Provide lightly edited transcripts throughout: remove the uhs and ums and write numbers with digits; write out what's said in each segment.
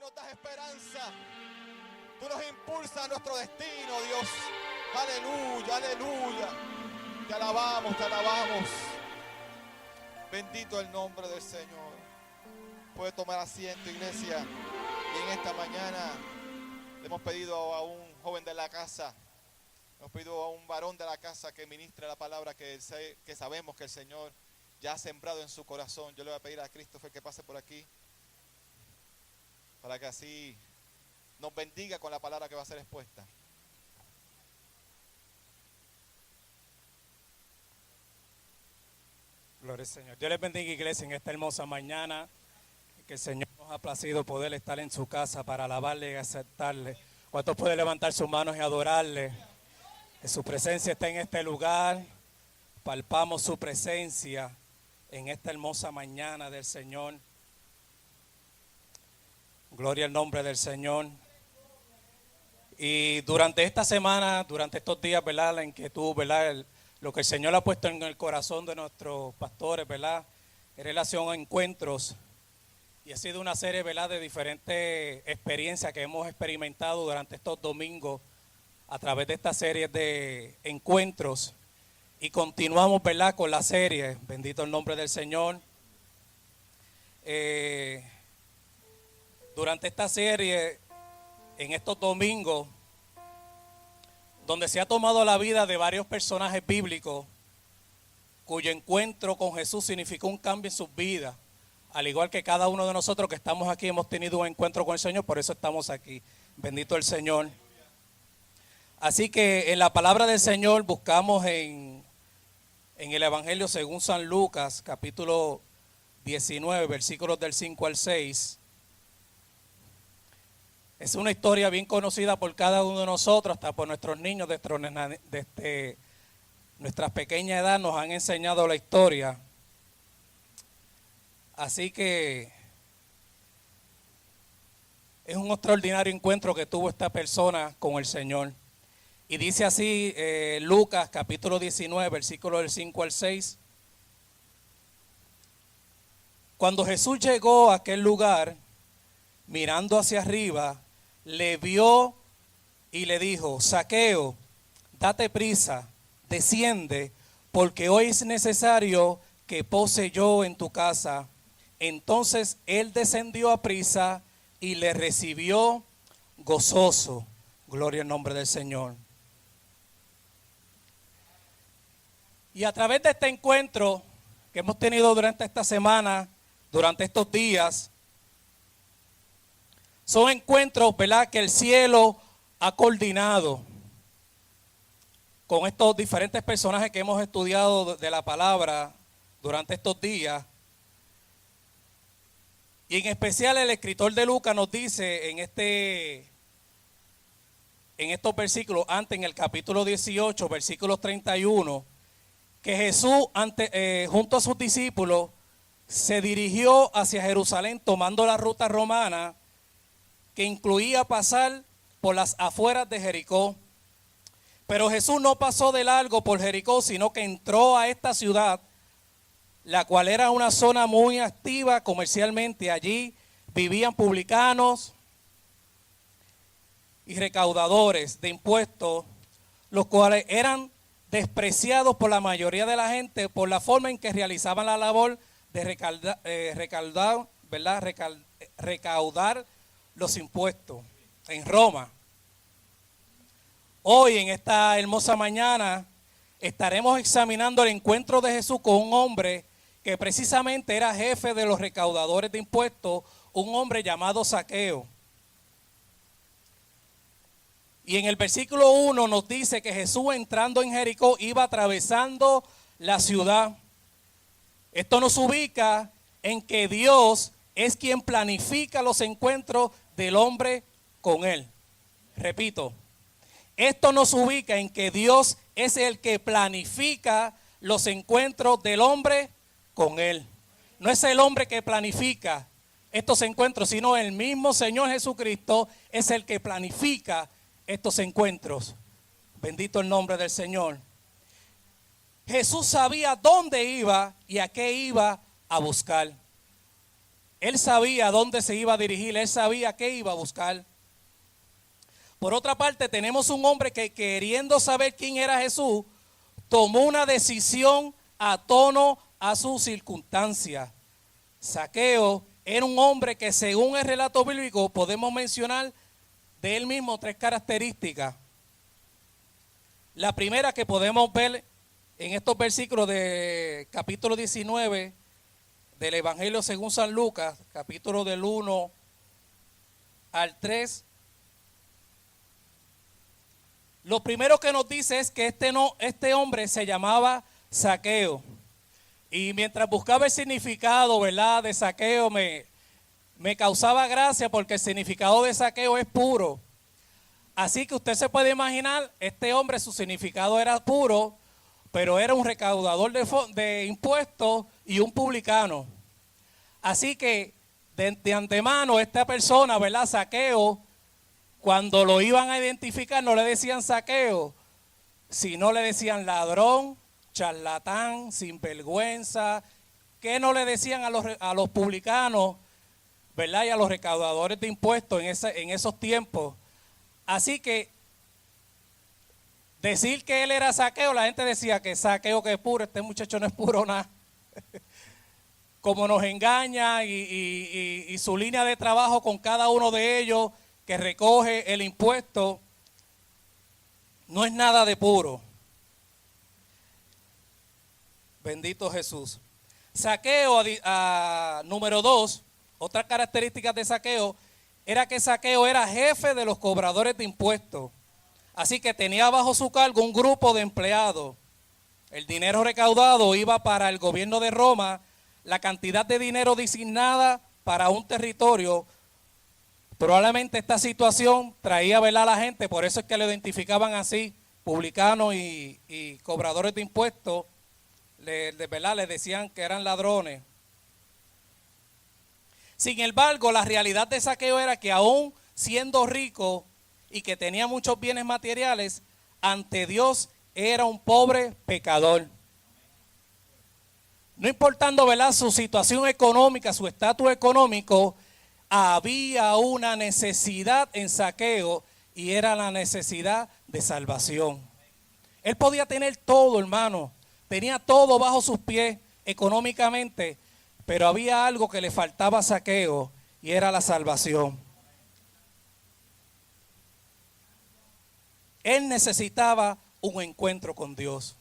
nos das esperanza. Tú nos impulsas a nuestro destino, Dios. Aleluya, aleluya. Te alabamos, te alabamos. Bendito el nombre del Señor. Puede tomar asiento, iglesia. Y en esta mañana le hemos pedido a un joven de la casa, hemos pedido a un varón de la casa que ministre la palabra que sabemos que el Señor ya ha sembrado en su corazón. Yo le voy a pedir a Christopher que pase por aquí, para que así nos bendiga con la palabra que va a ser expuesta. Gloria al Señor. Dios les bendiga, iglesia, en esta hermosa mañana. Que el Señor nos ha placido poder estar en su casa para alabarle y aceptarle. ¿Cuántos pueden levantar sus manos y adorarle? Que su presencia está en este lugar. Palpamos su presencia en esta hermosa mañana del Señor. Gloria al nombre del Señor. Y durante esta semana, durante estos días, ¿verdad? La inquietud, ¿verdad? Lo que el Señor ha puesto en el corazón de nuestros pastores, ¿verdad? En relación a encuentros. Y ha sido una serie, ¿verdad?, de diferentes experiencias que hemos experimentado durante estos domingos a través de esta serie de encuentros. Y continuamos, ¿verdad?, con la serie. Bendito el nombre del Señor. Durante esta serie, en estos domingos, donde se ha tomado la vida de varios personajes bíblicos, cuyo encuentro con Jesús significó un cambio en sus vidas. Al igual que cada uno de nosotros que estamos aquí hemos tenido un encuentro con el Señor, por eso estamos aquí. Bendito el Señor. Así que en la palabra del Señor buscamos en el Evangelio según San Lucas, capítulo 19, versículos del 5 al 6. Es una historia bien conocida por cada uno de nosotros, hasta por nuestros niños desde nuestra pequeña edad nos han enseñado la historia. Así que es un extraordinario encuentro que tuvo esta persona con el Señor. Y dice así Lucas capítulo 19, versículos del 5 al 6. Cuando Jesús llegó a aquel lugar, mirando hacia arriba, le vio y le dijo: Zaqueo, date prisa, desciende, porque hoy es necesario que pose yo en tu casa. Entonces él descendió a prisa y le recibió gozoso. Gloria al nombre del Señor. Y a través de este encuentro que hemos tenido durante esta semana, durante estos días, son encuentros, ¿verdad?, que el cielo ha coordinado con estos diferentes personajes que hemos estudiado de la palabra durante estos días. Y en especial el escritor de Lucas nos dice en estos versículos, antes en el capítulo 18, versículos 31, que Jesús junto a sus discípulos se dirigió hacia Jerusalén tomando la ruta romana que incluía pasar por las afueras de Jericó. Pero Jesús no pasó de largo por Jericó, sino que entró a esta ciudad, la cual era una zona muy activa comercialmente. Allí vivían publicanos y recaudadores de impuestos, los cuales eran despreciados por la mayoría de la gente por la forma en que realizaban la labor de recaudar los impuestos en Roma. Hoy, en esta hermosa mañana, estaremos examinando el encuentro de Jesús con un hombre que precisamente era jefe de los recaudadores de impuestos, un hombre llamado Zaqueo. Y en el versículo 1 nos dice que Jesús, entrando en Jericó, iba atravesando la ciudad. Esto nos ubica en que Dios es quien planifica los encuentros del hombre con él. Repito, esto nos ubica en que Dios es el que planifica los encuentros del hombre con él. No es el hombre que planifica estos encuentros, sino el mismo Señor Jesucristo es el que planifica estos encuentros. Bendito el nombre del Señor. Jesús sabía dónde iba y a qué iba a buscar. él sabía a dónde se iba a dirigir, él sabía qué iba a buscar. Por otra parte, tenemos un hombre que, queriendo saber quién era Jesús, tomó una decisión a tono a sus circunstancias. Zaqueo era un hombre que, según el relato bíblico, podemos mencionar de él mismo 3 características. La primera que podemos ver en estos versículos de capítulo 19 del Evangelio según San Lucas, capítulo del 1 al 3. Lo primero que nos dice es que este hombre se llamaba Zaqueo. Y mientras buscaba el significado, ¿verdad?, de Zaqueo, me causaba gracia porque el significado de Zaqueo es puro. Así que usted se puede imaginar, este hombre, su significado era puro, pero era un recaudador de impuestos y un publicano. Así que de antemano esta persona, ¿verdad?, Zaqueo, cuando lo iban a identificar no le decían Zaqueo, sino le decían ladrón, charlatán, sinvergüenza. ¿Qué no le decían a los publicanos, ¿verdad?, y a los recaudadores de impuestos en esos tiempos? Así que decir que él era Zaqueo, la gente decía que Zaqueo que es puro, este muchacho no es puro nada. Como nos engaña y su línea de trabajo con cada uno de ellos que recoge el impuesto, no es nada de puro. Bendito Jesús. Zaqueo, número 2, otra característica de Zaqueo, era que Zaqueo era jefe de los cobradores de impuestos. Así que tenía bajo su cargo un grupo de empleados. El dinero recaudado iba para el gobierno de Roma. La cantidad de dinero designada para un territorio, probablemente esta situación traía, ¿verdad?, a la gente, por eso es que lo identificaban así, publicanos y cobradores de impuestos, ¿verdad?, les decían que eran ladrones. Sin embargo, la realidad de Zaqueo era que aún siendo rico y que tenía muchos bienes materiales, ante Dios era un pobre pecador. No importando, ¿verdad?, su situación económica, su estatus económico, había una necesidad en Zaqueo y era la necesidad de salvación. Él podía tener todo, hermano, tenía todo bajo sus pies económicamente, pero había algo que le faltaba a Zaqueo y era la salvación. Él necesitaba un encuentro con Dios.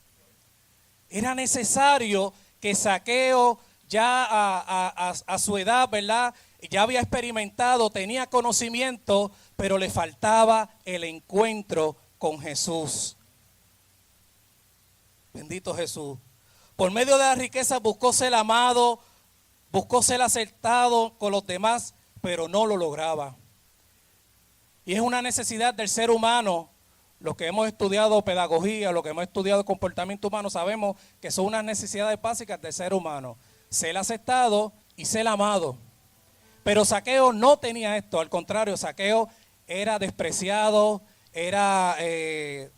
Era necesario que Zaqueo ya a su edad, ¿verdad?, ya había experimentado, tenía conocimiento, pero le faltaba el encuentro con Jesús. Bendito Jesús. Por medio de la riqueza buscó ser amado, buscó ser aceptado con los demás, pero no lo lograba. Y es una necesidad del ser humano. Los que hemos estudiado pedagogía, los que hemos estudiado comportamiento humano, sabemos que son unas necesidades básicas del ser humano. Ser aceptado y ser amado. Pero Zaqueo no tenía esto, al contrario, Zaqueo era despreciado, era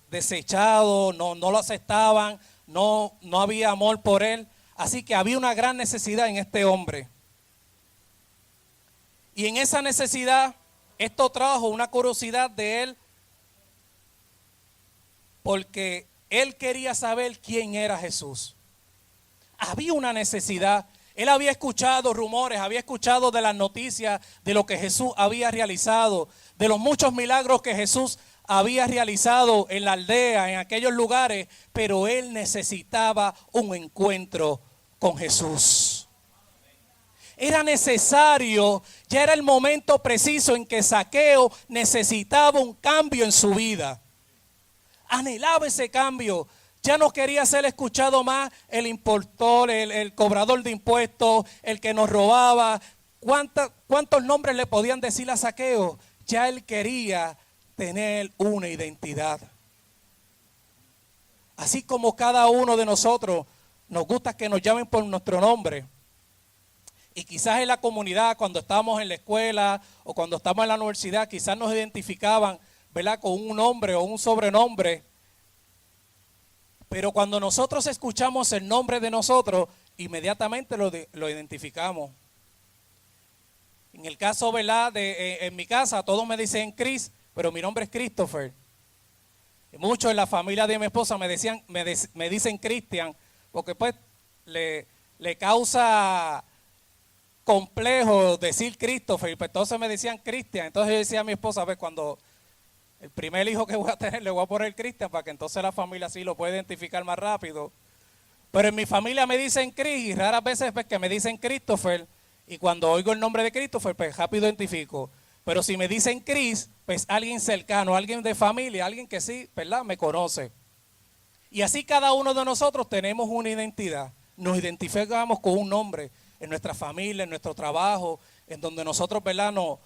desechado, no lo aceptaban, no había amor por él. Así que había una gran necesidad en este hombre. Y en esa necesidad, esto trajo una curiosidad de él, porque él quería saber quién era Jesús. Había una necesidad. Él había escuchado rumores, había escuchado de las noticias de lo que Jesús había realizado, de los muchos milagros que Jesús había realizado en la aldea, en aquellos lugares, pero él necesitaba un encuentro con Jesús. Era necesario, ya era el momento preciso en que Zaqueo necesitaba un cambio en su vida. Anhelaba ese cambio. Ya no quería ser escuchado más el impostor, el cobrador de impuestos, el que nos robaba. ¿Cuántos nombres le podían decir a Zaqueo? Ya él quería tener una identidad. Así como cada uno de nosotros nos gusta que nos llamen por nuestro nombre. Y quizás en la comunidad, cuando estábamos en la escuela o cuando estábamos en la universidad, quizás nos identificaban, ¿verdad?, con un nombre o un sobrenombre. Pero cuando nosotros escuchamos el nombre de nosotros, inmediatamente lo identificamos. En el caso, ¿verdad? En mi casa todos me dicen Chris, pero mi nombre es Christopher. Y muchos en la familia de mi esposa me dicen Christian, porque pues le causa complejo decir Christopher, pues entonces me decían Christian. Entonces yo decía a mi esposa, a ver, cuando el primer hijo que voy a tener le voy a poner Christian para que entonces la familia así lo pueda identificar más rápido. Pero en mi familia me dicen Chris y raras veces pues que me dicen Christopher, y cuando oigo el nombre de Christopher pues rápido identifico. Pero si me dicen Chris, pues alguien cercano, alguien de familia, alguien que sí, ¿verdad? Me conoce. Y así cada uno de nosotros tenemos una identidad. Nos identificamos con un nombre en nuestra familia, en nuestro trabajo, en donde nosotros, ¿verdad? Nos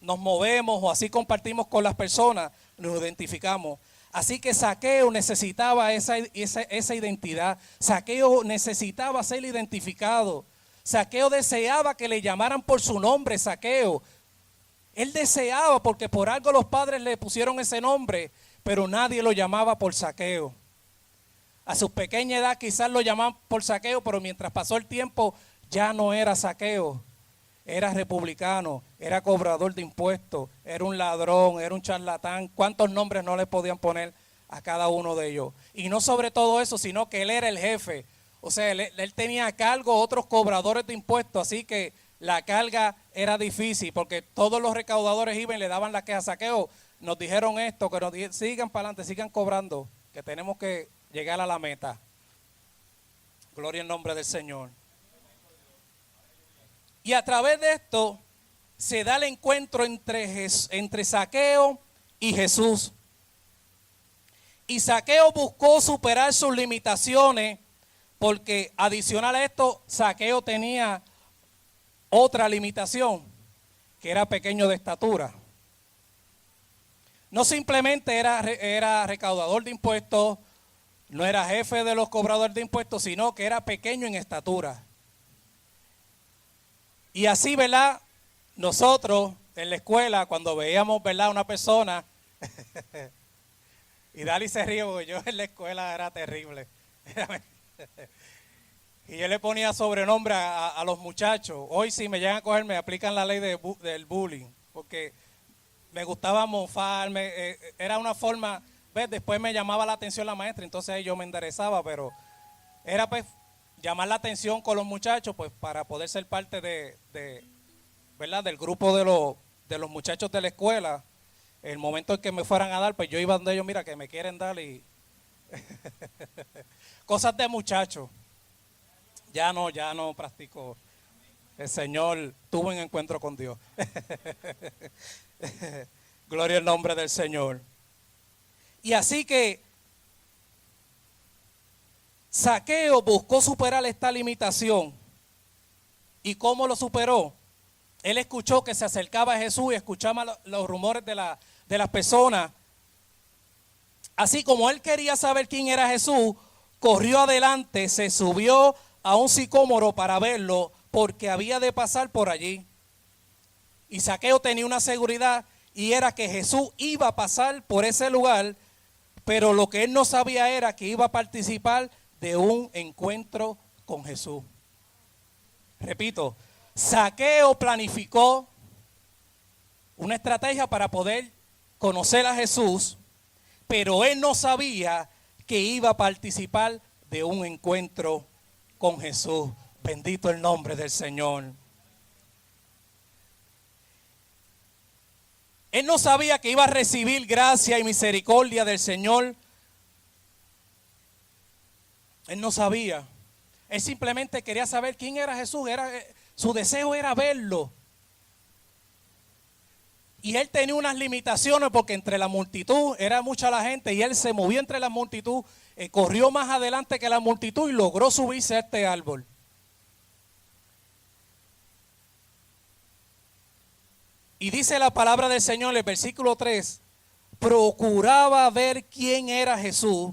movemos o así compartimos con las personas, nos identificamos. Así que Zaqueo necesitaba esa identidad. Zaqueo necesitaba ser identificado. Zaqueo deseaba que le llamaran por su nombre, Zaqueo. Él deseaba, porque por algo los padres le pusieron ese nombre, pero nadie lo llamaba por Zaqueo. A su pequeña edad quizás lo llamaban por Zaqueo, pero mientras pasó el tiempo ya no era Zaqueo. Era republicano, era cobrador de impuestos, era un ladrón, era un charlatán. ¿Cuántos nombres no le podían poner a cada uno de ellos? Y no sobre todo eso, sino que él era el jefe. O sea, él tenía a cargo otros cobradores de impuestos, así que la carga era difícil, porque todos los recaudadores iban y le daban la queja. Zaqueo, nos dijeron esto, que sigan para adelante, sigan cobrando, que tenemos que llegar a la meta. Gloria al nombre del Señor. Y a través de esto se da el encuentro entre Zaqueo y Jesús. Y Zaqueo buscó superar sus limitaciones, porque adicional a esto, Zaqueo tenía otra limitación, que era pequeño de estatura. No simplemente era recaudador de impuestos, no era jefe de los cobradores de impuestos, sino que era pequeño en estatura. Y así, ¿verdad? Nosotros en la escuela, cuando veíamos, ¿verdad?, una persona, y Dali se ríe porque yo en la escuela era terrible. Y yo le ponía sobrenombre a los muchachos. Hoy si me llegan a coger me aplican la ley del bullying, porque me gustaba mofarme, era una forma, ¿ves? Después me llamaba la atención la maestra, entonces ahí yo me enderezaba, pero era pues llamar la atención con los muchachos, pues para poder ser parte ¿verdad?, del grupo de los muchachos de la escuela. El momento en que me fueran a dar, pues yo iba donde ellos, mira, que me quieren dar y cosas de muchachos. Ya no practico. El Señor tuvo un encuentro con Dios. Gloria al nombre del Señor. Y así que Zaqueo buscó superar esta limitación. ¿Y cómo lo superó? Él escuchó que se acercaba a Jesús y escuchaba los rumores de las personas. Así como él quería saber quién era Jesús, corrió adelante, se subió a un sicómoro para verlo, porque había de pasar por allí. Y Zaqueo tenía una seguridad, y era que Jesús iba a pasar por ese lugar, pero lo que él no sabía era que iba a participar de un encuentro con Jesús. Repito, Zaqueo planificó una estrategia para poder conocer a Jesús, pero él no sabía que iba a participar de un encuentro con Jesús. Bendito el nombre del Señor. Él no sabía que iba a recibir gracia y misericordia del Señor. Él no sabía. Él simplemente quería saber quién era Jesús. Su deseo era verlo. Y él tenía unas limitaciones porque entre la multitud era mucha la gente y él se movió entre la multitud, corrió más adelante que la multitud y logró subirse a este árbol. Y dice la palabra del Señor en el versículo 3, procuraba ver quién era Jesús,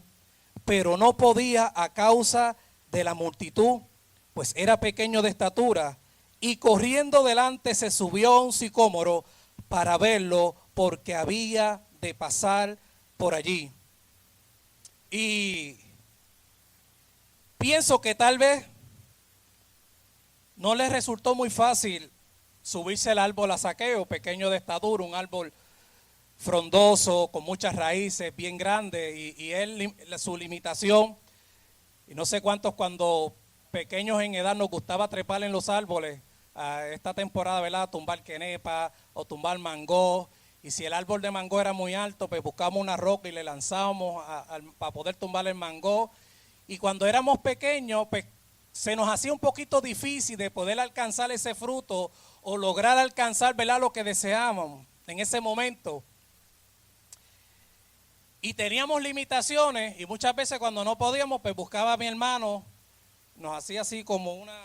pero no podía a causa de la multitud, pues era pequeño de estatura, y corriendo delante se subió a un sicómoro para verlo, porque había de pasar por allí. Y pienso que tal vez no le resultó muy fácil subirse al árbol a Zaqueo, pequeño de estatura, un árbol frondoso, con muchas raíces, bien grande, y él, su limitación, y no sé cuántos cuando pequeños en edad nos gustaba trepar en los árboles, a esta temporada, ¿verdad? Tumbar quenepa o tumbar mango, y si el árbol de mango era muy alto, pues buscábamos una roca y le lanzábamos para poder tumbar el mango, y cuando éramos pequeños, pues se nos hacía un poquito difícil de poder alcanzar ese fruto o lograr alcanzar, ¿verdad?, lo que deseábamos en ese momento. Y teníamos limitaciones y muchas veces cuando no podíamos, pues buscaba a mi hermano, nos hacía así como una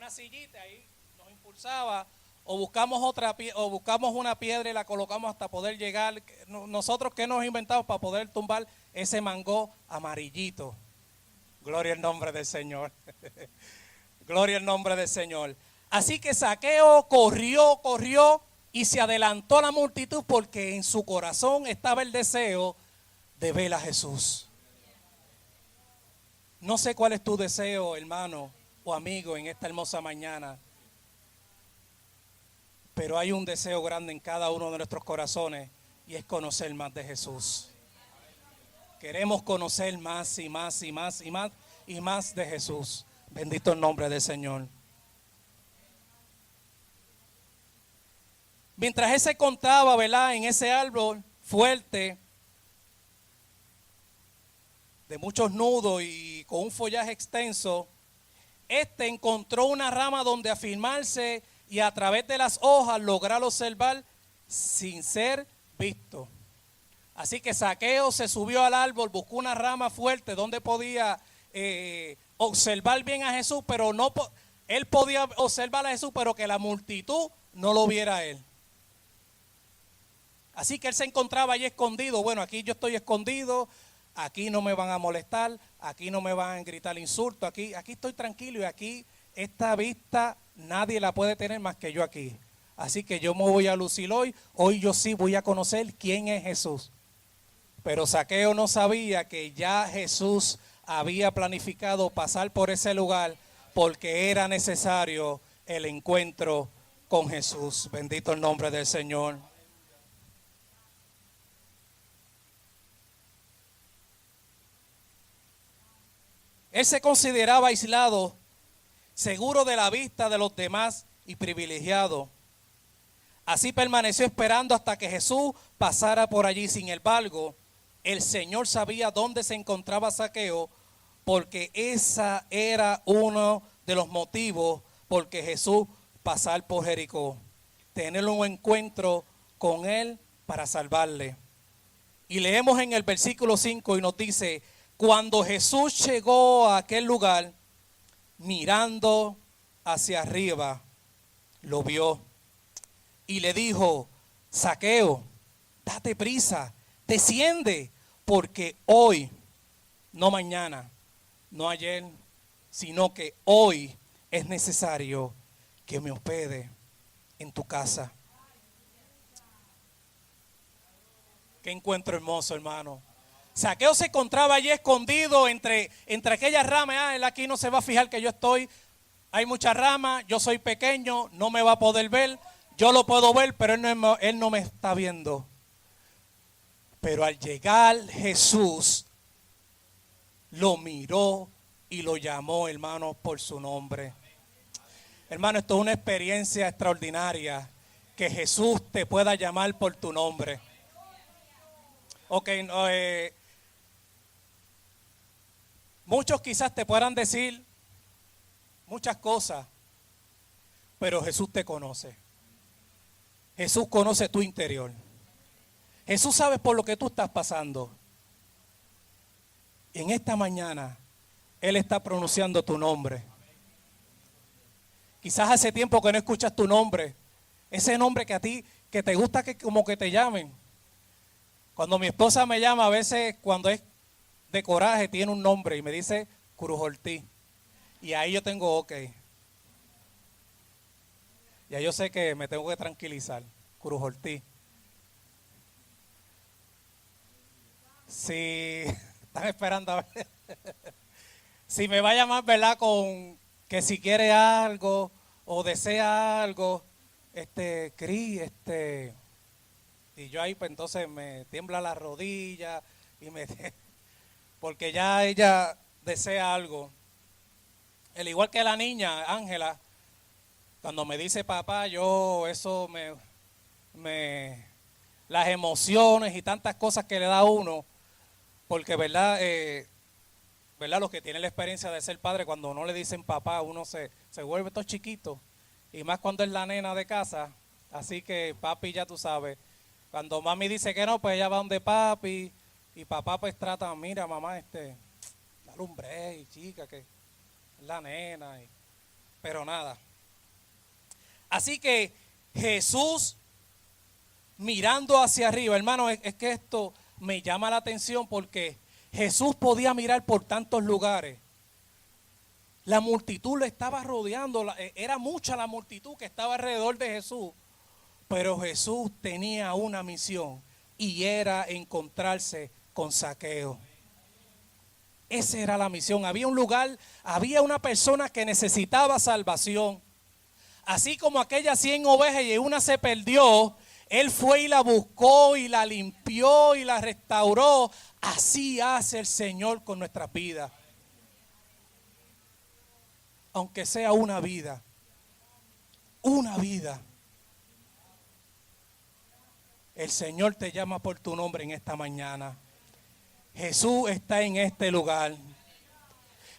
sillita ahí, nos impulsaba, o buscamos una piedra y la colocamos hasta poder llegar. Nosotros, ¿qué nos inventamos para poder tumbar ese mango amarillito? Gloria al nombre del Señor. Gloria al nombre del Señor. Así que Zaqueo corrió y se adelantó a la multitud porque en su corazón estaba el deseo de ver a Jesús. No sé cuál es tu deseo, hermano o amigo, en esta hermosa mañana, pero hay un deseo grande en cada uno de nuestros corazones y es conocer más de Jesús. Queremos conocer más y más y más y más y más de Jesús. Bendito el nombre del Señor. Mientras él se encontraba, ¿verdad?, en ese árbol fuerte, de muchos nudos y con un follaje extenso, encontró una rama donde afirmarse y a través de las hojas lograr observar sin ser visto. Así que Zaqueo se subió al árbol, buscó una rama fuerte donde podía observar bien a Jesús, pero él podía observar a Jesús, pero que la multitud no lo viera a él. Así que él se encontraba allí escondido. Bueno, aquí yo estoy escondido, aquí no me van a molestar, aquí no me van a gritar insultos, aquí estoy tranquilo y aquí esta vista nadie la puede tener más que yo aquí. Así que yo me voy a lucir hoy yo sí voy a conocer quién es Jesús. Pero Zaqueo no sabía que ya Jesús había planificado pasar por ese lugar porque era necesario el encuentro con Jesús. Bendito el nombre del Señor. Él se consideraba aislado, seguro de la vista de los demás y privilegiado. Así permaneció esperando hasta que Jesús pasara por allí. Sin embargo, el Señor sabía dónde se encontraba Zaqueo, porque esa era uno de los motivos por que Jesús pasar por Jericó. Tener un encuentro con él para salvarle. Y leemos en el versículo 5 y nos dice: cuando Jesús llegó a aquel lugar, mirando hacia arriba, lo vio y le dijo: Zaqueo, date prisa, desciende, porque hoy, no mañana, no ayer, sino que hoy es necesario que me hospede en tu casa. Qué encuentro hermoso, hermano. Zaqueo se encontraba allí escondido entre aquellas ramas. Él aquí no se va a fijar que yo estoy. Hay muchas ramas, yo soy pequeño, no me va a poder ver. Yo lo puedo ver, pero él no me está viendo. Pero al llegar Jesús, lo miró y lo llamó, hermano, por su nombre. Hermano, esto es una experiencia extraordinaria, que Jesús te pueda llamar por tu nombre. Ok, muchos quizás te puedan decir muchas cosas, pero Jesús te conoce. Jesús conoce tu interior. Jesús sabe por lo que tú estás pasando. En esta mañana, Él está pronunciando tu nombre. Quizás hace tiempo que no escuchas tu nombre. Ese nombre que a ti, que te gusta que como que te llamen. Cuando mi esposa me llama, a veces cuando es de coraje, tiene un nombre y me dice Cruz Ortiz. Y ahí yo tengo ok. Ya yo sé que me tengo que tranquilizar. Cruz Ortiz. Si están esperando a ver. Si me va a llamar, ¿verdad? Con que si quiere algo o desea algo, Cris, y yo ahí pues entonces me tiembla la rodilla y porque ya ella desea algo. Al igual que la niña, Ángela, cuando me dice papá, yo eso las emociones y tantas cosas que le da a uno, porque verdad, los que tienen la experiencia de ser padre, cuando no le dicen papá, uno se vuelve todo chiquito, y más cuando es la nena de casa, así que papi ya tú sabes, cuando mami dice que no, pues ella va donde papi, y papá pues trata, mira mamá, dale un break, chica, que es la nena, pero nada. Así que Jesús mirando hacia arriba, hermano, es que esto me llama la atención porque Jesús podía mirar por tantos lugares. La multitud le estaba rodeando, era mucha la multitud que estaba alrededor de Jesús, pero Jesús tenía una misión y era encontrarse con Zaqueo. Esa era la misión. Había un lugar, había una persona que necesitaba salvación. Así como aquellas 100 ovejas y una se perdió, Él fue y la buscó y la limpió y la restauró. Así hace el Señor con nuestras vidas. Aunque sea una vida. Una vida. El Señor te llama por tu nombre en esta mañana. Jesús está en este lugar.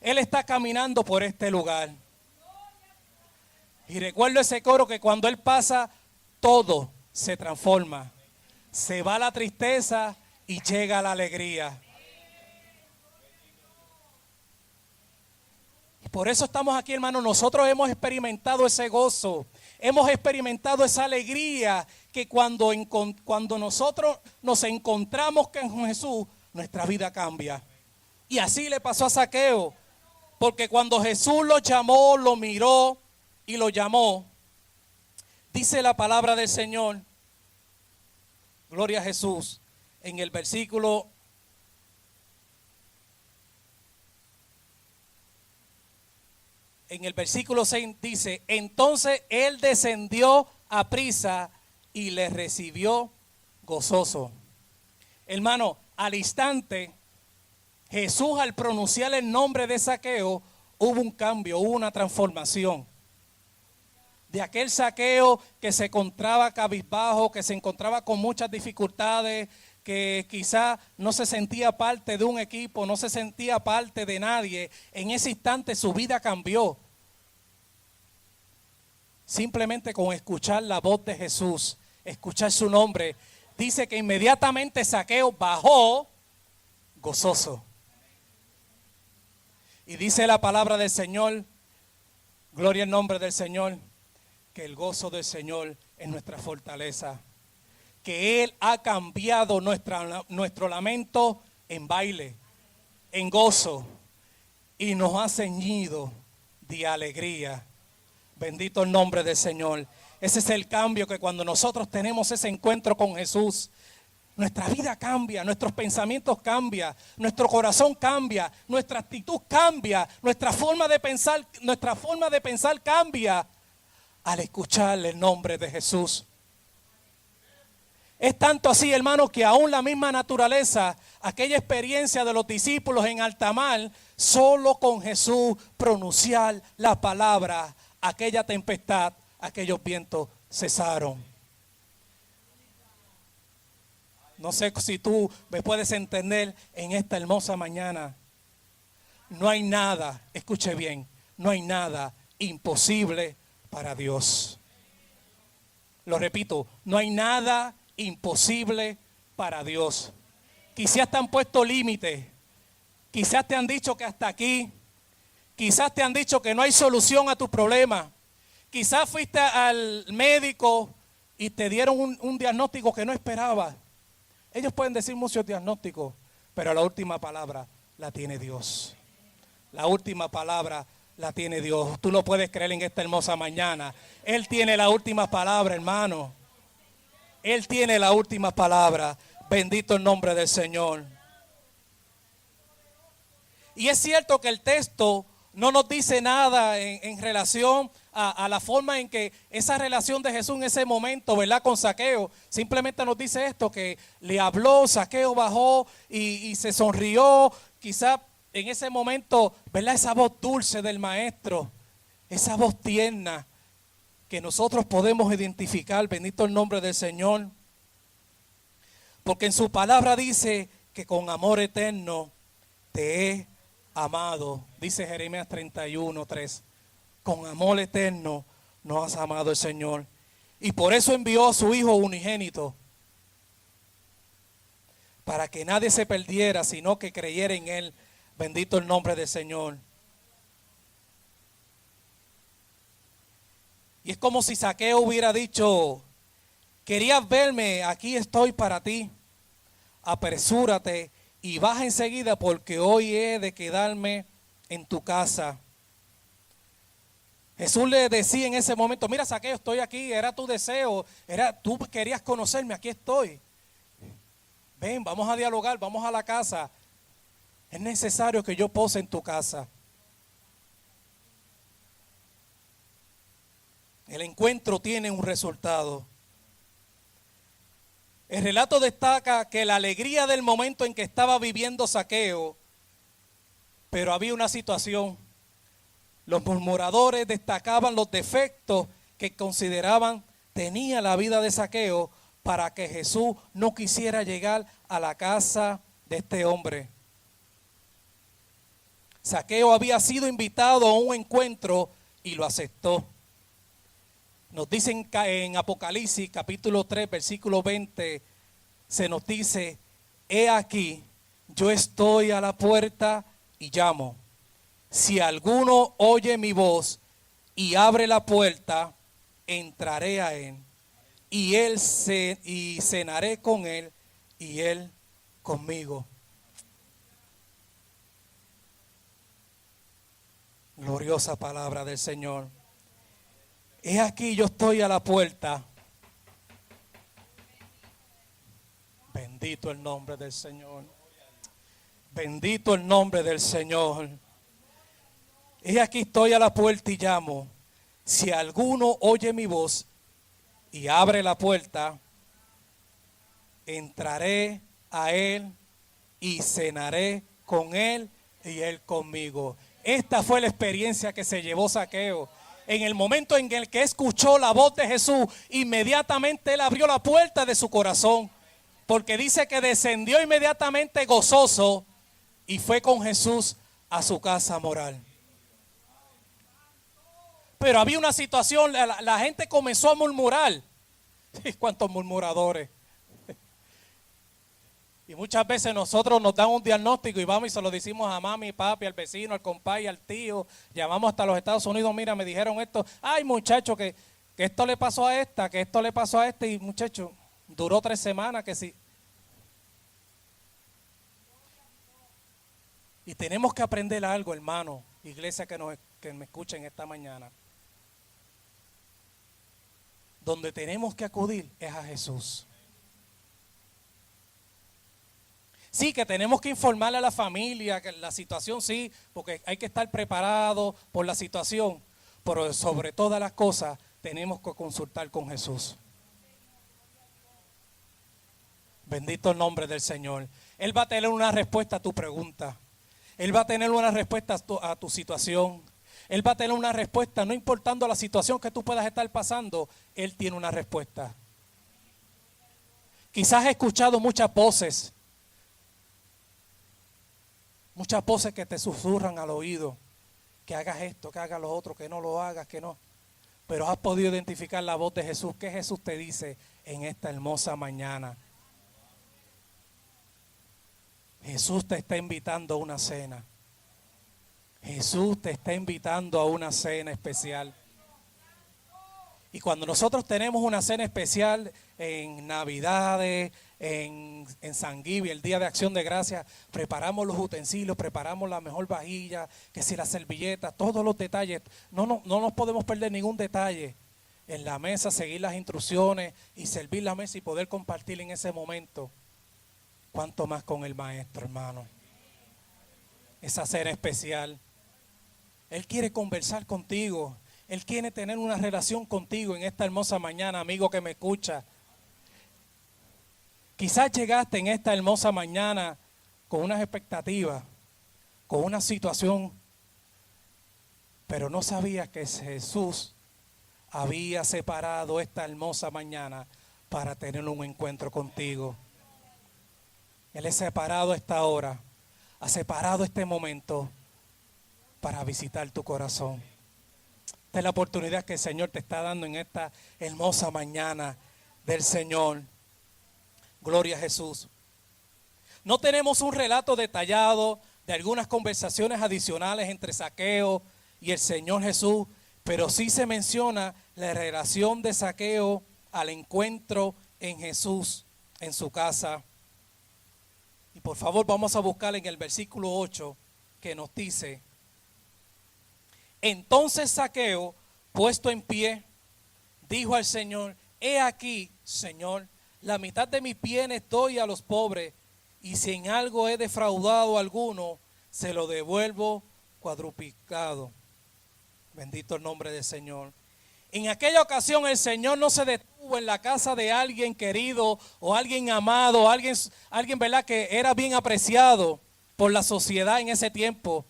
Él está caminando por este lugar. Y recuerdo ese coro que cuando Él pasa, todo se transforma. Se va la tristeza y llega la alegría. Y por eso estamos aquí, hermanos. Nosotros hemos experimentado ese gozo. Hemos experimentado esa alegría que cuando nosotros nos encontramos con Jesús, nuestra vida cambia. Y así le pasó a Zaqueo. Porque cuando Jesús lo llamó, lo miró y lo llamó, dice la palabra del Señor, gloria a Jesús, en el versículo 6 dice, entonces Él descendió a prisa y le recibió gozoso. Hermano, al instante, Jesús al pronunciar el nombre de Zaqueo, hubo un cambio, hubo una transformación. De aquel Zaqueo que se encontraba cabizbajo, que se encontraba con muchas dificultades, que quizá no se sentía parte de un equipo, no se sentía parte de nadie, en ese instante su vida cambió. Simplemente con escuchar la voz de Jesús, escuchar su nombre, dice que inmediatamente Zaqueo bajó gozoso. Y dice la palabra del Señor, gloria al nombre del Señor, que el gozo del Señor es nuestra fortaleza. Que Él ha cambiado nuestro lamento en baile, en gozo, y nos ha ceñido de alegría. Bendito el nombre del Señor. Ese es el cambio que cuando nosotros tenemos ese encuentro con Jesús, nuestra vida cambia, nuestros pensamientos cambian, nuestro corazón cambia, nuestra actitud cambia, nuestra forma de pensar cambia al escuchar el nombre de Jesús. Es tanto así, hermano, que aún la misma naturaleza, aquella experiencia de los discípulos en alta mar, solo con Jesús pronunciar la palabra, aquella tempestad, aquellos vientos cesaron. No sé si tú me puedes entender en esta hermosa mañana. No hay nada, escuche bien, no hay nada imposible para Dios. Lo repito, no hay nada imposible para Dios. Quizás te han puesto límites, quizás te han dicho que hasta aquí, quizás te han dicho que no hay solución a tu problema, quizás fuiste al médico y te dieron un diagnóstico que no esperabas. Ellos pueden decir muchos diagnósticos, pero la última palabra la tiene Dios. La última palabra la tiene Dios. Tú lo puedes creer en esta hermosa mañana. Él tiene la última palabra, hermano. Él tiene la última palabra. Bendito el nombre del Señor. Y es cierto que el texto no nos dice nada en relación a la forma en que esa relación de Jesús en ese momento, ¿verdad? Con Zaqueo. Simplemente nos dice esto, que le habló, Zaqueo bajó y se sonrió. Quizá en ese momento, ¿verdad? Esa voz dulce del maestro, esa voz tierna que nosotros podemos identificar, bendito el nombre del Señor. Porque en su palabra dice que con amor eterno te he amado, dice Jeremías 31:3. Con amor eterno nos has amado el Señor. Y por eso envió a su Hijo unigénito, para que nadie se perdiera, sino que creyera en Él. Bendito el nombre del Señor. Y es como si Zaqueo hubiera dicho: querías verme, aquí estoy para ti. Apresúrate y baja enseguida, porque hoy he de quedarme en tu casa. Jesús le decía en ese momento: mira, Zaqueo, estoy aquí, era tu deseo, tú querías conocerme, aquí estoy. Ven, vamos a dialogar, vamos a la casa. Es necesario que yo pose en tu casa. El encuentro tiene un resultado. El relato destaca que la alegría del momento en que estaba viviendo Zaqueo, pero había una situación. Los murmuradores destacaban los defectos que consideraban tenía la vida de Zaqueo para que Jesús no quisiera llegar a la casa de este hombre. Zaqueo había sido invitado a un encuentro y lo aceptó. Nos dicen en Apocalipsis capítulo 3 versículo 20, se nos dice: he aquí, yo estoy a la puerta y llamo. Si alguno oye mi voz y abre la puerta, entraré a él y cenaré con él y él conmigo. Gloriosa palabra del Señor. He aquí, yo estoy a la puerta. Bendito el nombre del Señor. Bendito el nombre del Señor. He aquí, estoy a la puerta y llamo. Si alguno oye mi voz y abre la puerta, entraré a él y cenaré con él y él conmigo. Esta fue la experiencia que se llevó Zaqueo. En el momento en el que escuchó la voz de Jesús, inmediatamente él abrió la puerta de su corazón, porque dice que descendió inmediatamente gozoso y fue con Jesús a su casa moral. Pero había una situación, la gente comenzó a murmurar. ¿Cuántos murmuradores? Y muchas veces nosotros nos dan un diagnóstico y vamos y se lo decimos a mami, papi, al vecino, al compadre, al tío. Llamamos hasta los Estados Unidos: mira, me dijeron esto. Ay, muchacho, que esto le pasó a esta, que esto le pasó a este. Y muchacho, duró 3 semanas que sí. Y tenemos que aprender algo, hermano, iglesia que me escuchen esta mañana. Donde tenemos que acudir es a Jesús. Sí, que tenemos que informarle a la familia, que la situación sí, porque hay que estar preparado por la situación, pero sobre todas las cosas tenemos que consultar con Jesús. Bendito el nombre del Señor. Él va a tener una respuesta a tu pregunta. Él va a tener una respuesta a tu situación. Él va a tener una respuesta, no importando la situación que tú puedas estar pasando, Él tiene una respuesta. Quizás has escuchado muchas voces que te susurran al oído, que hagas esto, que hagas lo otro, que no lo hagas, que no. Pero has podido identificar la voz de Jesús. ¿Qué Jesús te dice en esta hermosa mañana? Jesús te está invitando a una cena. Jesús te está invitando a una cena especial. Y cuando nosotros tenemos una cena especial en Navidades, en San Giving, el Día de Acción de Gracias, preparamos los utensilios, preparamos la mejor vajilla, que si las servilletas, todos los detalles. No nos podemos perder ningún detalle. En la mesa, seguir las instrucciones y servir la mesa y poder compartir en ese momento. ¿Cuánto más con el Maestro, hermano? Esa cena especial. Él quiere conversar contigo. Él quiere tener una relación contigo en esta hermosa mañana, amigo que me escucha. Quizás llegaste en esta hermosa mañana con unas expectativas, con una situación, pero no sabías que Jesús había separado esta hermosa mañana para tener un encuentro contigo. Él ha separado esta hora, ha separado este momento para visitar tu corazón. Esta es la oportunidad que el Señor te está dando en esta hermosa mañana del Señor. Gloria a Jesús. No tenemos un relato detallado de algunas conversaciones adicionales entre Zaqueo y el Señor Jesús, pero sí se menciona la relación de Zaqueo al encuentro en Jesús en su casa. Y por favor vamos a buscar en el versículo 8 que nos dice: entonces Zaqueo, puesto en pie, dijo al Señor: he aquí, Señor, la mitad de mis bienes doy a los pobres, y si en algo he defraudado a alguno, se lo devuelvo cuadruplicado. Bendito el nombre del Señor. En aquella ocasión el Señor no se detuvo en la casa de alguien querido o alguien amado, alguien ¿verdad?, que era bien apreciado por la sociedad en ese tiempo.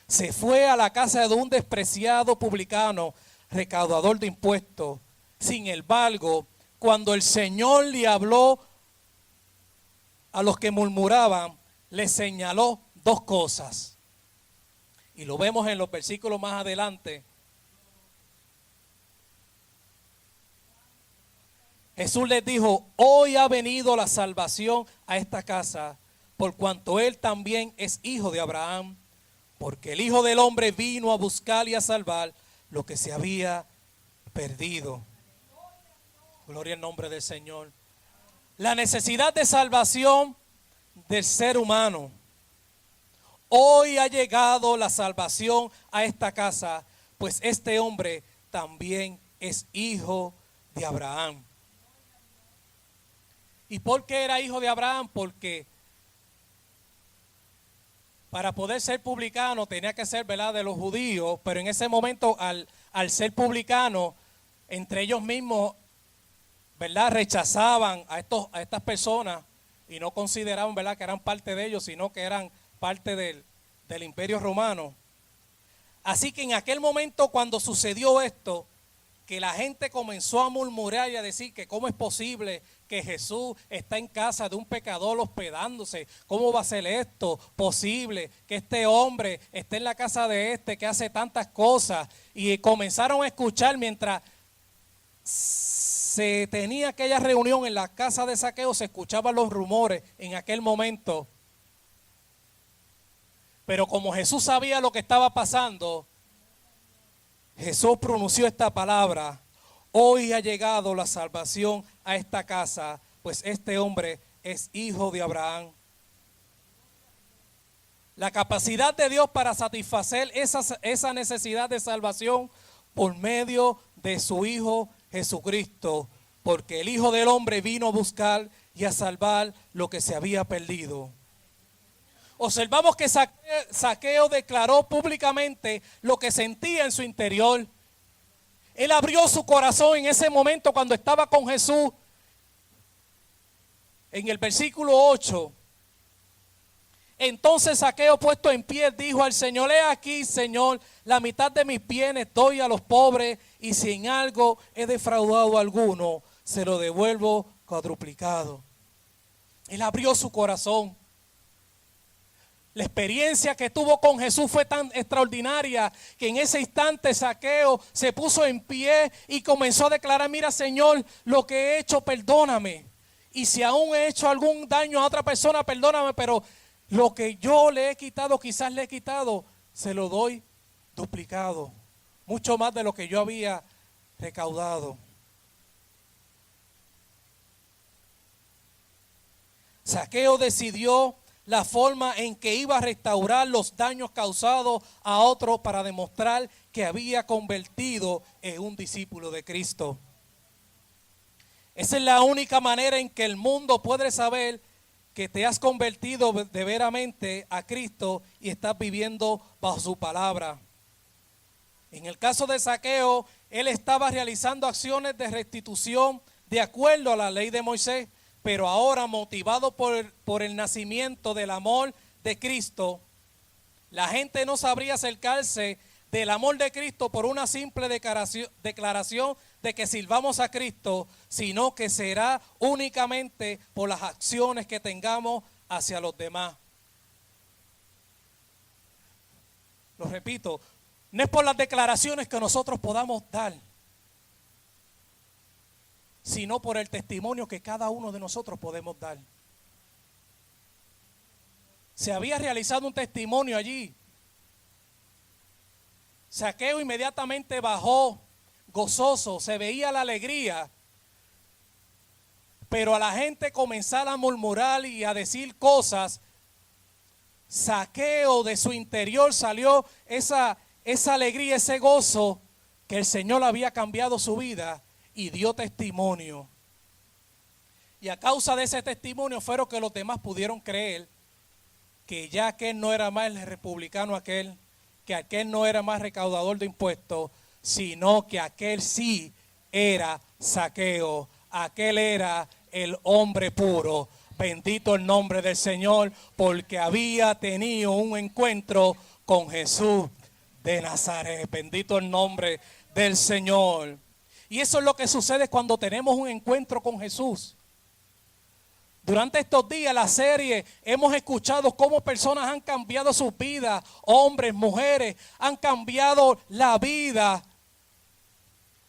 Se fue a la casa de un despreciado publicano, recaudador de impuestos. Sin embargo, cuando el Señor le habló a los que murmuraban, le señaló dos cosas. Y lo vemos en los versículos más adelante. Jesús les dijo: hoy ha venido la salvación a esta casa, por cuanto él también es hijo de Abraham, porque el Hijo del Hombre vino a buscar y a salvar lo que se había perdido. Gloria al nombre del Señor. La necesidad de salvación del ser humano. Hoy ha llegado la salvación a esta casa, pues este hombre también es hijo de Abraham. ¿Y por qué era hijo de Abraham? Porque para poder ser publicano tenía que ser, ¿verdad?, de los judíos, pero en ese momento al ser publicano, entre ellos mismos, ¿verdad?, rechazaban a estas personas y no consideraban, ¿verdad?, que eran parte de ellos, sino que eran parte del Imperio Romano. Así que en aquel momento, cuando sucedió esto, que la gente comenzó a murmurar y a decir que cómo es posible que Jesús está en casa de un pecador hospedándose, cómo va a ser esto posible, que este hombre esté en la casa de este que hace tantas cosas, y comenzaron a escuchar mientras se tenía aquella reunión en la casa de Zaqueo, se escuchaban los rumores en aquel momento. Pero como Jesús sabía lo que estaba pasando, Jesús pronunció esta palabra: hoy ha llegado la salvación a esta casa, pues este hombre es hijo de Abraham. La capacidad de Dios para satisfacer esa necesidad de salvación por medio de su Hijo Jesucristo, porque el Hijo del Hombre vino a buscar y a salvar lo que se había perdido. Observamos que Zaqueo declaró públicamente lo que sentía en su interior. Él abrió su corazón en ese momento cuando estaba con Jesús. En el versículo 8, entonces Zaqueo, puesto en pie, dijo al Señor: he aquí, Señor, la mitad de mis bienes doy a los pobres, y si en algo he defraudado a alguno, se lo devuelvo cuadruplicado. Él abrió su corazón. La experiencia que tuvo con Jesús fue tan extraordinaria que en ese instante Zaqueo se puso en pie y comenzó a declarar: mira, Señor, lo que he hecho, perdóname. Y si aún he hecho algún daño a otra persona, perdóname, pero lo que yo le he quitado, quizás le he quitado, se lo doy duplicado. Mucho más de lo que yo había recaudado. Zaqueo decidió la forma en que iba a restaurar los daños causados a otros para demostrar que había convertido en un discípulo de Cristo. Esa es la única manera en que el mundo puede saber que te has convertido de veramente a Cristo y estás viviendo bajo su palabra. En el caso de Zaqueo, él estaba realizando acciones de restitución de acuerdo a la ley de Moisés, pero ahora motivado por el nacimiento del amor de Cristo, la gente no sabría acercarse del amor de Cristo por una simple declaración de que sirvamos a Cristo, sino que será únicamente por las acciones que tengamos hacia los demás. Lo repito, no es por las declaraciones que nosotros podamos dar, sino por el testimonio que cada uno de nosotros podemos dar. Se había realizado un testimonio allí. Zaqueo inmediatamente bajó, gozoso, se veía la alegría, pero a la gente comenzara a murmurar y a decir cosas. Zaqueo, de su interior salió esa alegría, ese gozo, que el Señor había cambiado su vida y dio testimonio. Y a causa de ese testimonio fueron que los demás pudieron creer que ya aquel no era más el republicano aquel, que aquel no era más recaudador de impuestos, sino que aquel sí era Zaqueo, aquel era el hombre puro. Bendito el nombre del Señor, porque había tenido un encuentro con Jesús de Nazaret. Bendito el nombre del Señor. Y eso es lo que sucede cuando tenemos un encuentro con Jesús. Durante estos días, la serie, hemos escuchado cómo personas han cambiado sus vidas, hombres, mujeres, han cambiado la vida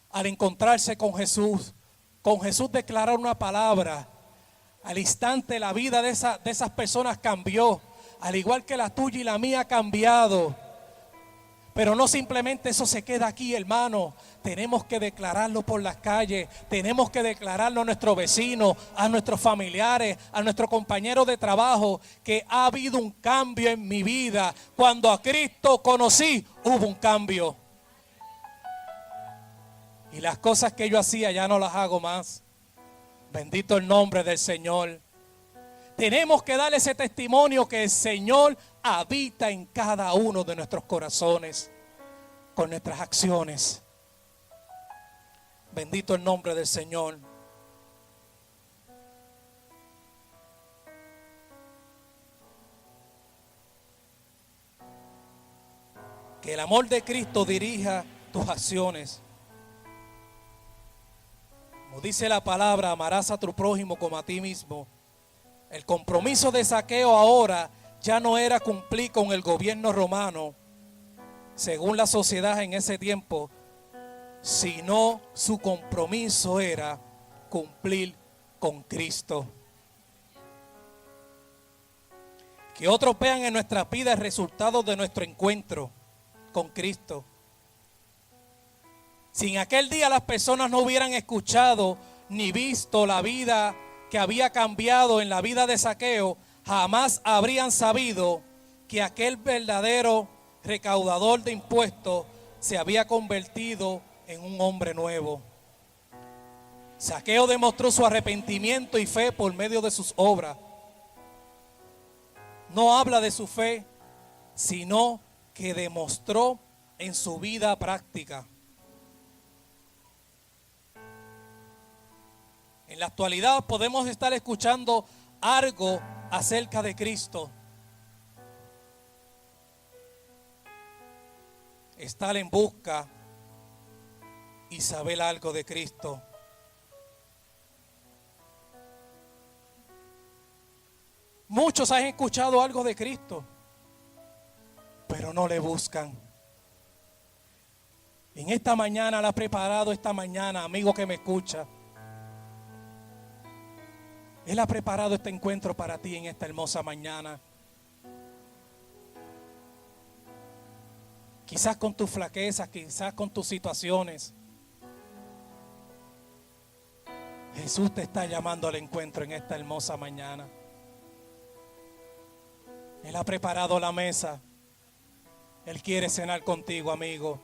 al encontrarse con Jesús. Con Jesús declarar una palabra. Al instante la vida de esas personas cambió, al igual que la tuya y la mía ha cambiado. Pero no simplemente eso se queda aquí, hermano. Tenemos que declararlo por las calles, tenemos que declararlo a nuestros vecinos, a nuestros familiares, a nuestros compañeros de trabajo, que ha habido un cambio en mi vida. Cuando a Cristo conocí, hubo un cambio. Y las cosas que yo hacía ya no las hago más. Bendito el nombre del Señor. Tenemos que dar ese testimonio que el Señor habita en cada uno de nuestros corazones, con nuestras acciones. Bendito el nombre del Señor. Que el amor de Cristo dirija tus acciones. Como dice la palabra, amarás a tu prójimo como a ti mismo. El compromiso de Zaqueo ahora ya no era cumplir con el gobierno romano, según la sociedad en ese tiempo, sino su compromiso era cumplir con Cristo. Que otros vean en nuestras vidas el resultado de nuestro encuentro con Cristo. Si en aquel día las personas no hubieran escuchado ni visto la vida que había cambiado en la vida de Zaqueo, jamás habrían sabido que aquel verdadero recaudador de impuestos se había convertido en un hombre nuevo. Zaqueo demostró su arrepentimiento y fe por medio de sus obras. No habla de su fe, sino que demostró en su vida práctica. En la actualidad podemos estar escuchando algo acerca de Cristo. Estar en busca y saber algo de Cristo. Muchos han escuchado algo de Cristo, pero no le buscan. En esta mañana, la ha preparado esta mañana, amigo que me escucha. Él ha preparado este encuentro para ti en esta hermosa mañana. Quizás con tus flaquezas, quizás con tus situaciones. Jesús te está llamando al encuentro en esta hermosa mañana. Él ha preparado la mesa. Él quiere cenar contigo, amigo.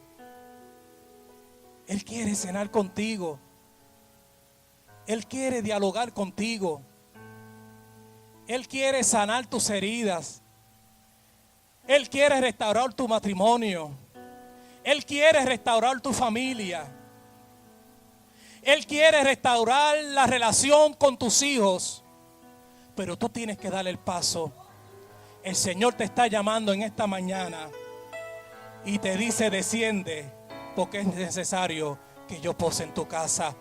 Él quiere cenar contigo. Él quiere dialogar contigo. Él quiere sanar tus heridas. Él quiere restaurar tu matrimonio. Él quiere restaurar tu familia. Él quiere restaurar la relación con tus hijos. Pero tú tienes que dar el paso. El Señor te está llamando en esta mañana y te dice: desciende, porque es necesario que yo pose en tu casa.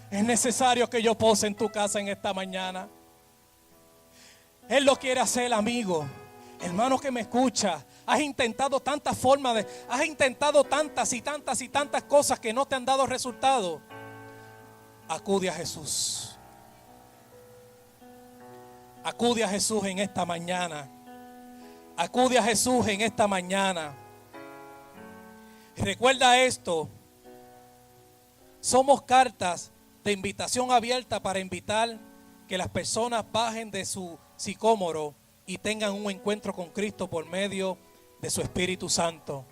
Es necesario que yo pose en tu casa en esta mañana. Él lo quiere hacer, amigo. Hermano que me escucha, has intentado tantas formas has intentado tantas y tantas y tantas cosas que no te han dado resultado. Acude a Jesús. Acude a Jesús en esta mañana. Acude a Jesús en esta mañana. Recuerda esto. Somos cartas de invitación abierta para invitar que las personas bajen de su sicómoro y tengan un encuentro con Cristo por medio de su Espíritu Santo.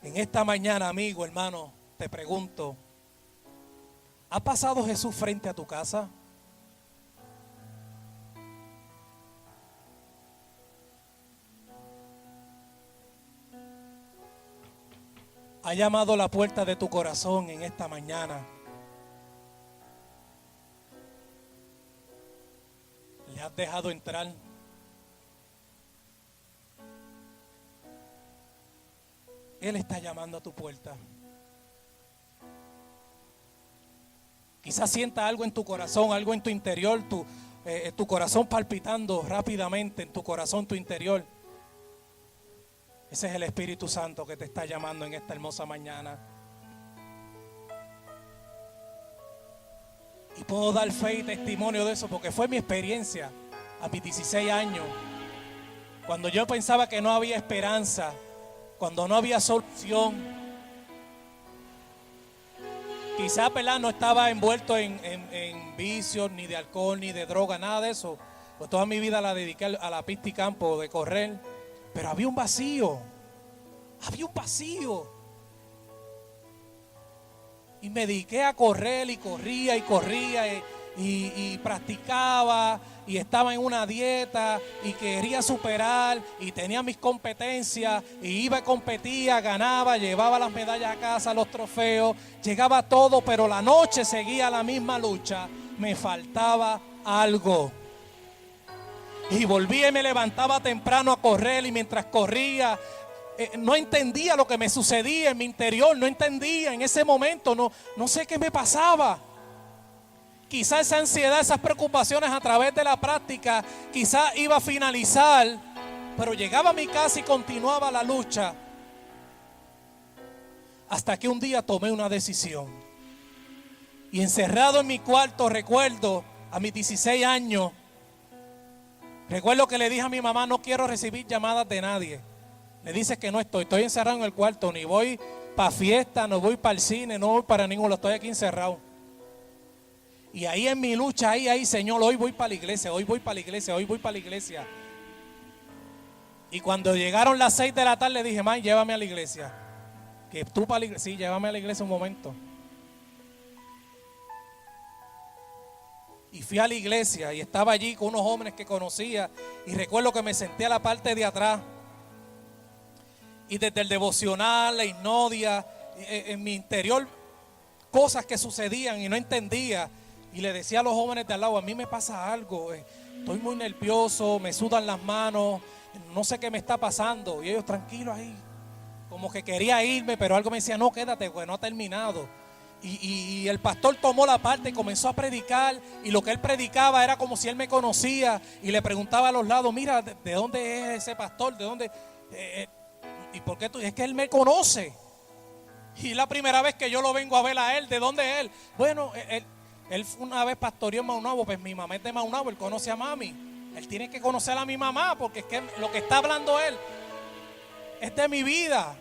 En esta mañana, amigo, hermano, te pregunto: ¿ha pasado Jesús frente a tu casa? ¿Ha llamado a la puerta de tu corazón en esta mañana? ¿Le has dejado entrar? Él está llamando a tu puerta. Quizás sienta algo en tu corazón, algo en tu interior, tu corazón palpitando rápidamente en tu corazón, tu interior. Ese es el Espíritu Santo que te está llamando en esta hermosa mañana. Y puedo dar fe y testimonio de eso porque fue mi experiencia a mis 16 años. Cuando yo pensaba que no había esperanza, cuando no había solución. Quizás, ¿verdad?, no estaba envuelto en vicios, ni de alcohol, ni de droga, nada de eso. Pues toda mi vida la dediqué a la pista y campo de correr. Pero había un vacío. Había un vacío. Y me dediqué a correr y corría y corría y practicaba y estaba en una dieta y quería superar y tenía mis competencias y iba y competía, ganaba, llevaba las medallas a casa, los trofeos, llegaba todo, pero la noche seguía la misma lucha. Me faltaba algo. Y volvía y me levantaba temprano a correr y mientras corría no entendía lo que me sucedía en mi interior, no entendía en ese momento, no sé qué me pasaba. Quizá esa ansiedad, esas preocupaciones a través de la práctica, quizá iba a finalizar, pero llegaba a mi casa y continuaba la lucha. Hasta que un día tomé una decisión. Y encerrado en mi cuarto, recuerdo, a mis 16 años, recuerdo que le dije a mi mamá: no quiero recibir llamadas de nadie. Le dice que no estoy encerrado en el cuarto, ni voy para fiesta, no voy para el cine, no voy para ninguno, estoy aquí encerrado. Y ahí en mi lucha, ahí, Señor, hoy voy para la iglesia, hoy voy para la iglesia, hoy voy para la iglesia. Y cuando llegaron las 6 de la tarde, le dije: man, llévame a la iglesia. Que tú para la iglesia, sí, llévame a la iglesia un momento. Y fui a la iglesia y estaba allí con unos jóvenes que conocía. Y recuerdo que me senté a la parte de atrás. Y desde el devocional, la hipnodia, en mi interior, cosas que sucedían y no entendía. Y le decía a los jóvenes de al lado: a mí me pasa algo, estoy muy nervioso, me sudan las manos, no sé qué me está pasando. Y ellos tranquilos ahí, como que quería irme, pero algo me decía: no, quédate, pues no ha terminado. Y el pastor tomó la parte y comenzó a predicar. Y lo que él predicaba era como si él me conocía. Y le preguntaba a los lados: mira, ¿de dónde es ese pastor? ¿De dónde? ¿Y por qué tú? Es que él me conoce. Y la primera vez que yo lo vengo a ver a él. ¿De dónde es él? Bueno, él una vez pastoreó en Maunabo. Pues mi mamá es de Maunabo, él conoce a mami. Él tiene que conocer a mi mamá, porque es que lo que está hablando él es de mi vida.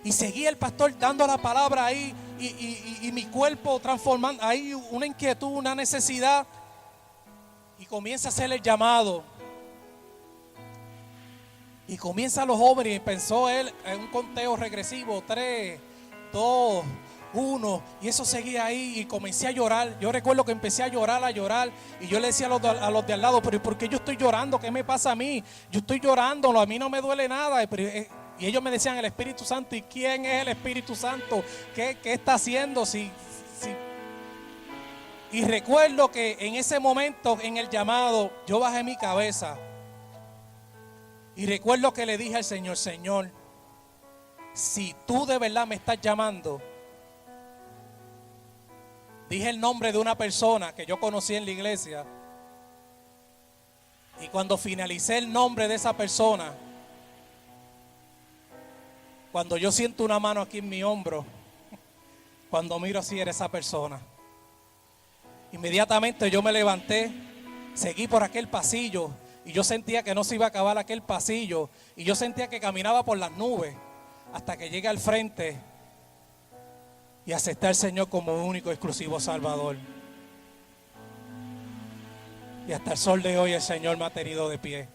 Y seguía el pastor dando la palabra ahí y mi cuerpo transformando. Hay una inquietud, una necesidad. Y comienza a hacer el llamado. Y comienzan los jóvenes y pensó él en un conteo regresivo: 3, 2, 1, y eso seguía ahí y comencé a llorar. Yo recuerdo que empecé a llorar, y yo le decía a los de al lado, pero ¿por qué yo estoy llorando? ¿Qué me pasa a mí? Yo estoy llorando, a mí no me duele nada. Y ellos me decían, el Espíritu Santo. ¿Y quién es el Espíritu Santo? ¿Qué está haciendo? Y recuerdo que en ese momento, en el llamado, yo bajé mi cabeza. Y recuerdo que le dije al Señor, Señor, si tú de verdad me estás llamando. Dije el nombre de una persona que yo conocí en la iglesia. Y cuando finalicé el nombre de esa persona, cuando yo siento una mano aquí en mi hombro, cuando miro así era esa persona. Inmediatamente yo me levanté, seguí por aquel pasillo y yo sentía que no se iba a acabar aquel pasillo. Y yo sentía que caminaba por las nubes hasta que llegué al frente y acepté al Señor como único y exclusivo Salvador. Y hasta el sol de hoy el Señor me ha tenido de pie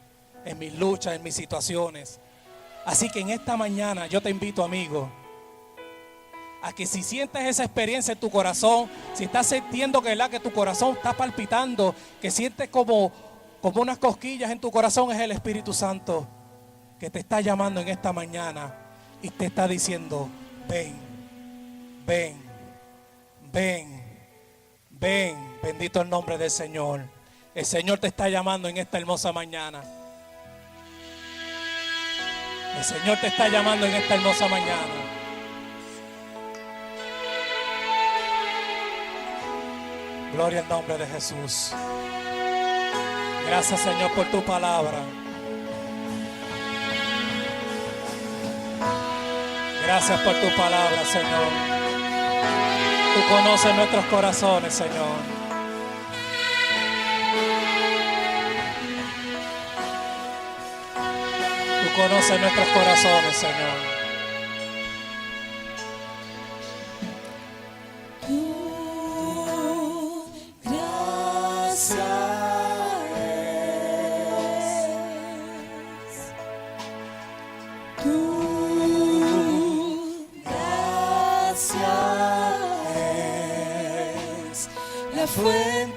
en mis luchas, en mis situaciones. Así que en esta mañana yo te invito, amigo, a que si sientes esa experiencia en tu corazón, si estás sintiendo que tu corazón está palpitando, que sientes como unas cosquillas en tu corazón, es el Espíritu Santo que te está llamando en esta mañana y te está diciendo, ven, ven, ven, ven. Bendito el nombre del Señor. El Señor te está llamando en esta hermosa mañana. El Señor te está llamando en esta hermosa mañana. Gloria al nombre de Jesús. Gracias, Señor, por tu palabra. Gracias por tu palabra, Señor. Tú conoces nuestros corazones, Señor. Tú conoces nuestros corazones, Señor. Fuente